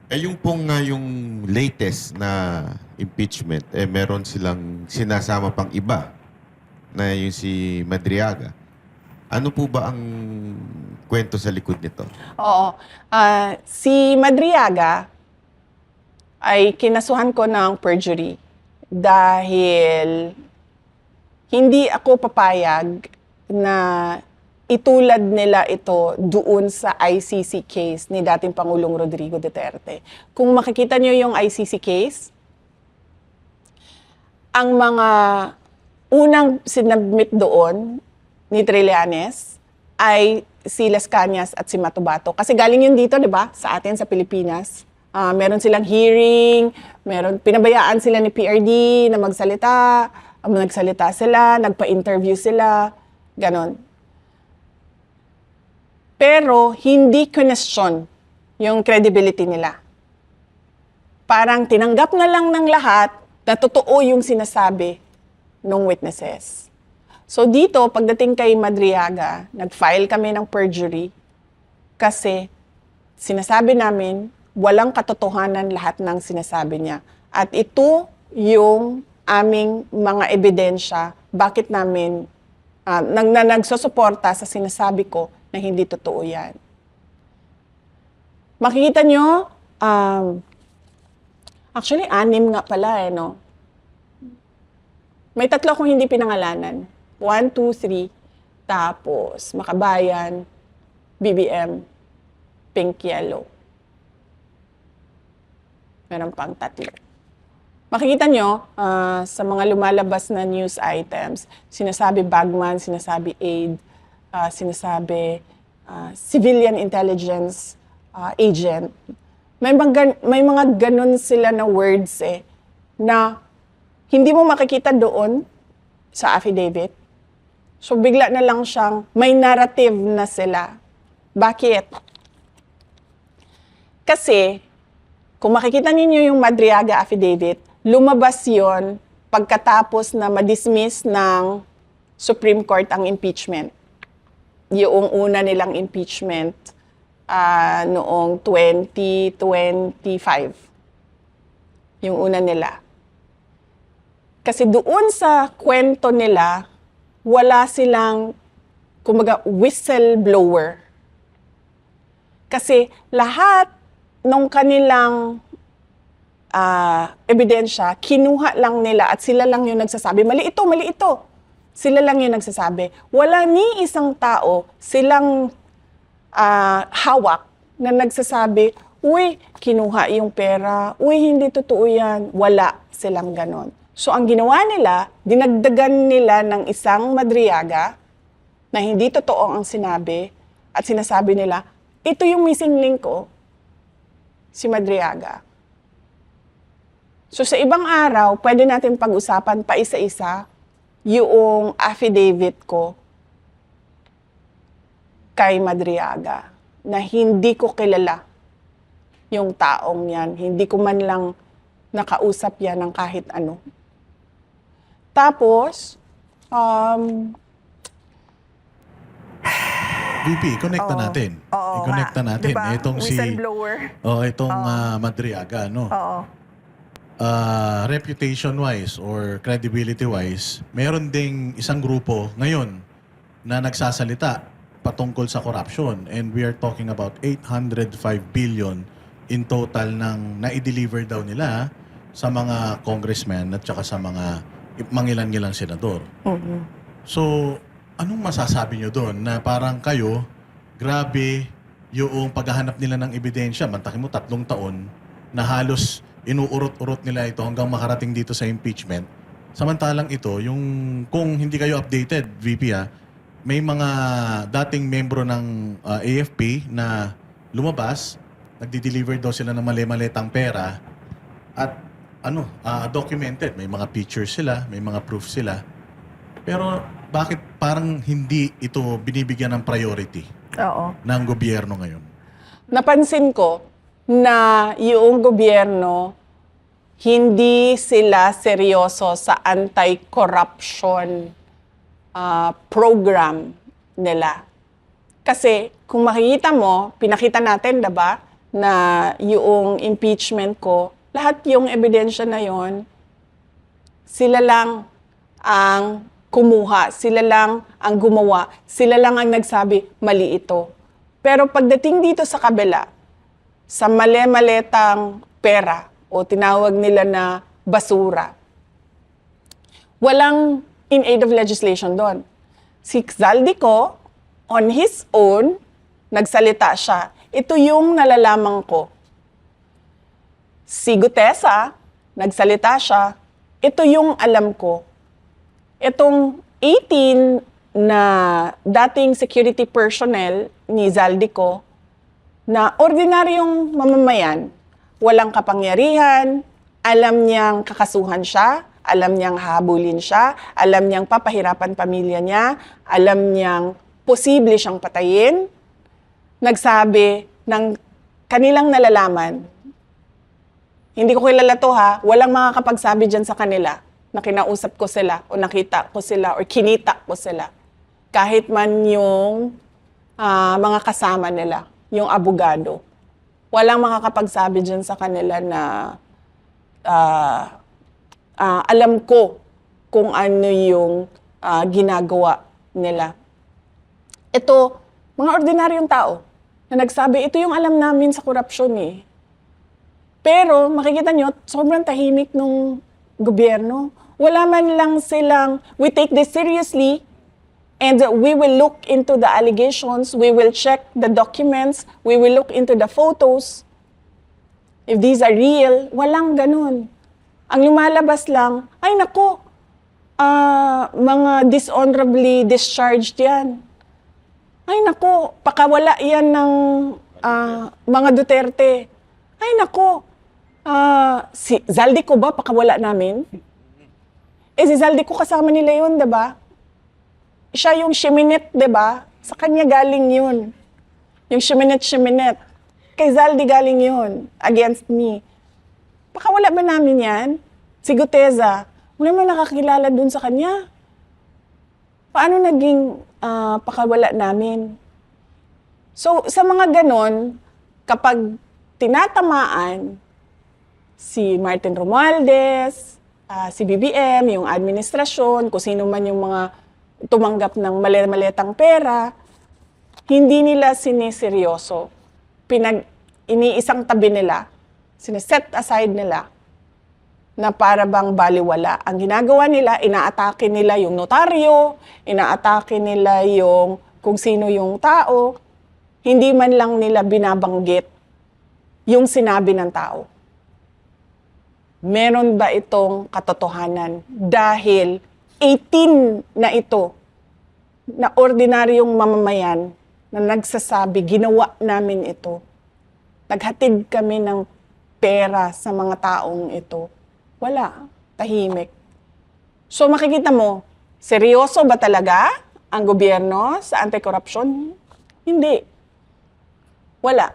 Yung pong yung latest na impeachment, meron silang sinasama pang iba na yung si Madriaga. Ano po ba ang kwento sa likod nito? Oo. Si Madriaga ay kinasuhan ko ng perjury dahil hindi ako papayag na itulad nila ito doon sa ICC case ni dating Pangulong Rodrigo Duterte. Kung makikita niyo yung ICC case, ang mga unang sinubmit doon ni Trillanes ay si Las Cañas at si Matubato. Kasi galing yun dito, di ba? Sa atin, sa Pilipinas. Meron silang hearing, pinabayaan sila ni PRD na magsalita, nagsalita sila, nagpa-interview sila, ganon. Pero hindi question yung credibility nila. Parang tinanggap na lang ng lahat na totoo yung sinasabi ng witnesses. So dito, pagdating kay Madriaga, nag-file kami ng perjury kasi sinasabi namin walang katotohanan lahat ng sinasabi niya. At ito yung aming mga ebidensya bakit namin nagsusuporta sa sinasabi ko na hindi totoo yan. Makikita nyo, actually, 6 nga pala no? May 3 akong hindi pinangalanan. 1, 2, 3, tapos Makabayan, BBM, Pink Yellow. Meron pang 3. Makikita nyo, sa mga lumalabas na news items, sinasabi bagman, sinasabi aid, sinasabi civilian intelligence agent. May mga ganun sila na words na hindi mo makikita doon sa affidavit. So bigla na lang siyang may narrative na sila. Bakit? Kasi kung makikita ninyo yung Madriaga affidavit, lumabas yon pagkatapos na ma-dismiss ng Supreme Court ang impeachment. Yung una nilang impeachment noong 2025. Yung una nila. Kasi doon sa kwento nila, wala silang, kumbaga, whistleblower. Kasi lahat ng kanilang ebidensya, kinuha lang nila at sila lang yung nagsasabi, mali ito, mali ito. Sila lang yung nagsasabi. Wala ni isang tao silang hawak na nagsasabi, uy, kinuha yung pera, uy, hindi totoo yan. Wala silang ganon. So ang ginawa nila, dinagdagan nila ng isang Madriaga na hindi totoo ang sinabi at sinasabi nila, ito yung missing link ko, si Madriaga. So sa ibang araw, pwede natin pag-usapan pa isa-isa yung affidavit ko kay Madriaga na hindi ko kilala yung taong yan. Hindi ko man lang nakausap yan ng kahit ano. Tapos, VP, i-connect na natin. Oo I-connect na nga. natin. Diba? Itong Whistleblower. itong Madriaga, no? Oo. Reputation-wise or credibility-wise, meron ding isang grupo ngayon na nagsasalita patungkol sa corruption. And we are talking about 805 billion in total ng na-deliver daw nila sa mga congressmen at saka sa mga mangilan-ngilang senador. So, anong masasabi nyo doon na parang kayo, grabe yung paghahanap nila ng ebidensya, mantakin mo 3 taon, na halos inuurot-urot nila ito hanggang makarating dito sa impeachment. Samantalang ito, yung kung hindi kayo updated, VP may mga dating membro ng AFP na lumabas, nagdi-deliver daw sila ng mali-malitang pera at documented. May mga pictures sila, may mga proof sila. Pero bakit parang hindi ito binibigyan ng priority ng gobyerno ngayon? napansin ko na yung gobyerno hindi sila seryoso sa anti-corruption program nila. Kasi kung makikita mo, pinakita natin, diba, na yung impeachment ko, lahat yung ebidensya na yon, sila lang ang kumuha, sila lang ang gumawa, sila lang ang nagsabi, mali ito. Pero pagdating dito sa kabila, sa mali-maletang pera o tinawag nila na basura, walang in aid of legislation doon. Si Zaldico, on his own, nagsalita siya. Ito yung nalalaman ko. Si Gutesa, nagsalita siya. Ito yung alam ko. Itong 18 na dating security personnel ni Zaldico na ordinaryong mamamayan, walang kapangyarihan, alam niyang kakasuhan siya, alam niyang habulin siya, alam niyang papahirapan pamilya niya, alam niyang posible siyang patayin, nagsabi ng kanilang nalalaman. Hindi ko kilala to ha, walang makakapagsabi dyan sa kanila na kinausap ko sila o nakita ko sila o kinita ko sila. Kahit man yung mga kasama nila, yung abogado. Walang makakapagsabi dyan sa kanila na alam ko kung ano yung ginagawa nila. Ito, mga ordinaryong tao na nagsabi, ito yung alam namin sa korupsyon eh. Pero makikita nyo, sobrang tahimik nung gobyerno. Wala man lang silang, we take this seriously and we will look into the allegations, we will check the documents, we will look into the photos. If these are real, walang ganun. Ang lumalabas lang, ay nako, mga dishonorably discharged yan. Ay nako, pakawala yan ng mga Duterte. Ay nako, si Zaldico ba pakawala namin? Si Zaldico kasama nila yun, diba? Siya yung Shiminet, diba? Sa kanya galing yun. Yung Shiminet. Kay Zaldi galing yun, against me. Pakawala ba namin yan? Si Guteza, wala man nakakilala dun sa kanya. Paano naging pakawala namin? So, sa mga ganon, kapag tinatamaan si Martin Romualdez, si BBM, yung administrasyon, kung sino man yung mga tumanggap ng maletang pera, hindi nila siniseryoso. Iniisang tabi nila, sineset aside nila na para bang baliwala. Ang ginagawa nila, inaatake nila yung notaryo, inaatake nila yung kung sino yung tao, hindi man lang nila binabanggit yung sinabi ng tao. Meron ba itong katotohanan? Dahil 18 na ito, na ordinaryong mamamayan na nagsasabi, ginawa namin ito. Naghatid kami ng pera sa mga taong ito. Wala. Tahimik. So makikita mo, seryoso ba talaga ang gobyerno sa anti-corruption? Hindi. Wala.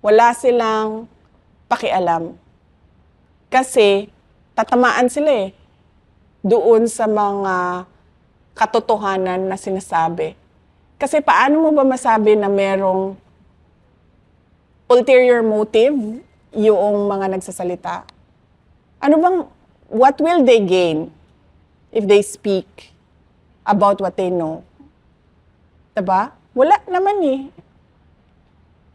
Wala silang pakialam. Kasi tatamaan sila eh doon sa mga katotohanan na sinasabi. Kasi paano mo ba masabi na merong ulterior motive yung mga nagsasalita? Ano bang, what will they gain if they speak about what they know? Diba? Wala naman eh.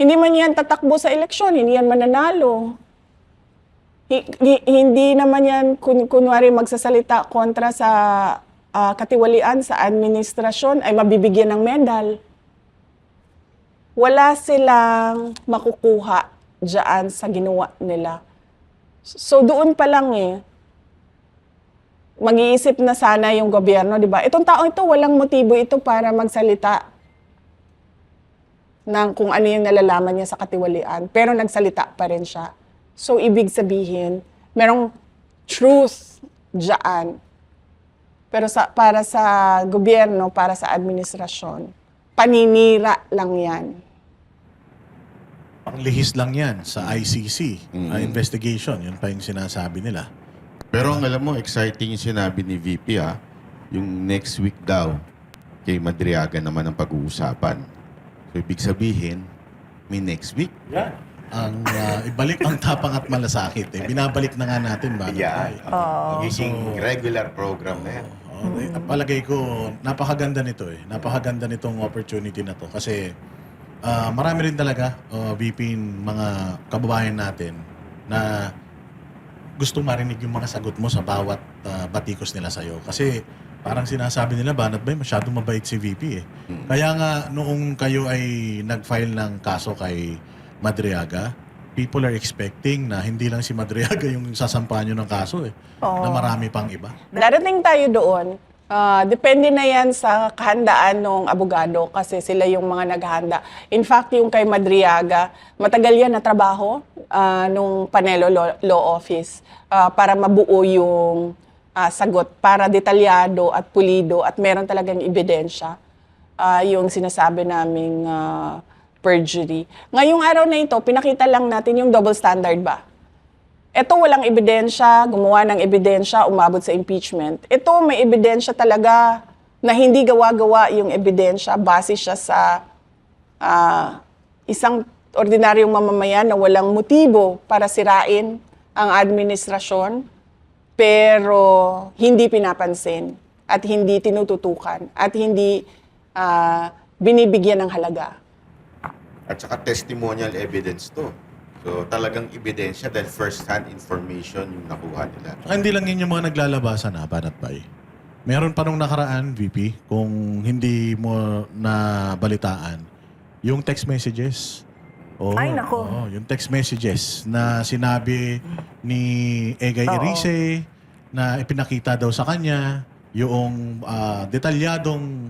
Hindi man yan tatakbo sa eleksyon, hindi yan mananalo. Hindi naman yan kunwari magsasalita kontra sa katiwalian sa administrasyon ay mabibigyan ng medal. Wala silang makukuha dyan sa ginawa nila. So doon pa lang eh, mag-iisip na sana yung gobyerno, di ba? Itong tao ito, walang motibo ito para magsalita ng kung ano yung nalalaman niya sa katiwalian. Pero nagsalita pa rin siya. So ibig sabihin, merong truth dyan. Pero para sa gobyerno, para sa administrasyon, paninira lang yan. Panglihis lang yan sa ICC investigation. Yun pa yung sinasabi nila. Pero ang alam mo, exciting yung sinabi ni VP yung next week daw, kay Madriaga naman ang pag-uusapan. So ibig sabihin, may next week. Yeah. ibalik ang tapang at malasakit. Binabalik na nga natin ba? Yan. Magiging regular program na yan. Palagay ko, napakaganda nito eh. Napakaganda nitong opportunity na to. Kasi marami rin talaga, VP, mga kababayan natin na gusto marinig yung mga sagot mo sa bawat batikos nila sa'yo. Kasi parang sinasabi nila, Banat Bay, masyadong mabait si VP eh. Kaya nga, noong kayo ay nag-file ng kaso kay Madriaga, people are expecting na hindi lang si Madriaga yung sasampahan nyo ng kaso eh. Na marami pang iba. Darating tayo doon. Depende na yan sa kahandaan ng abogado kasi sila yung mga naghahanda. In fact, yung kay Madriaga, matagal yan na trabaho nung Panelo Law Office para mabuo yung sagot, para detalyado at pulido at meron talagang ebidensya yung sinasabi naming perjury. Ngayong araw na ito, pinakita lang natin yung double standard ba? Ito walang ebidensya, gumawa ng ebidensya, umabot sa impeachment. Ito may ebidensya talaga na hindi gawa-gawa yung ebidensya, base siya sa isang ordinaryong mamamayan na walang motibo para sirain ang administrasyon, pero hindi pinapansin at hindi tinututukan at hindi binibigyan ng halaga. At saka testimonial evidence to. So talagang ebidensya dahil first-hand information yung nakuha nila. Hindi lang yun yung mga naglalabasan Banat Bay. Meron pa nung nakaraan, VP, kung hindi mo nabalitaan, yung text messages. Ay, nako. Yung text messages na sinabi ni Egay Erice na ipinakita daw sa kanya yung detalyadong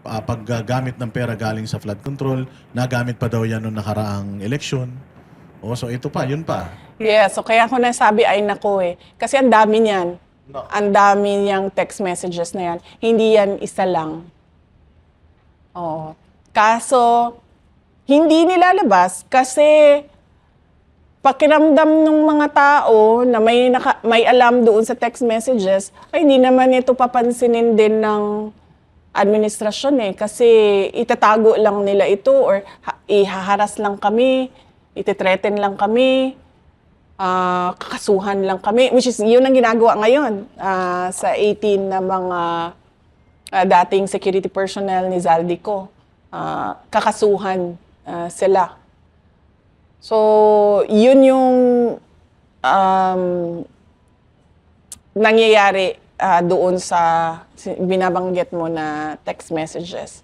paggamit ng pera galing sa flood control, nagamit pa daw yan noong nakaraang eleksyon. So ito pa, yun pa. Yeah, so kaya ako nasabi ay nako eh. Kasi ang dami niyan. Ang dami niyang text messages na yan. Hindi yan isa lang. Oo. Kaso, hindi nilalabas kasi pakiramdam ng mga tao na may alam doon sa text messages, ay hindi naman ito papansinin din ng administrasyon eh. Kasi itatago lang nila ito or ihaharas lang kami, ititreaten lang kami, kakasuhan lang kami, which is yun ang ginagawa ngayon sa 18 na mga dating security personnel ni Zaldico. Kakasuhan sila. So, yun yung nangyayari doon sa binabanggit mo na text messages.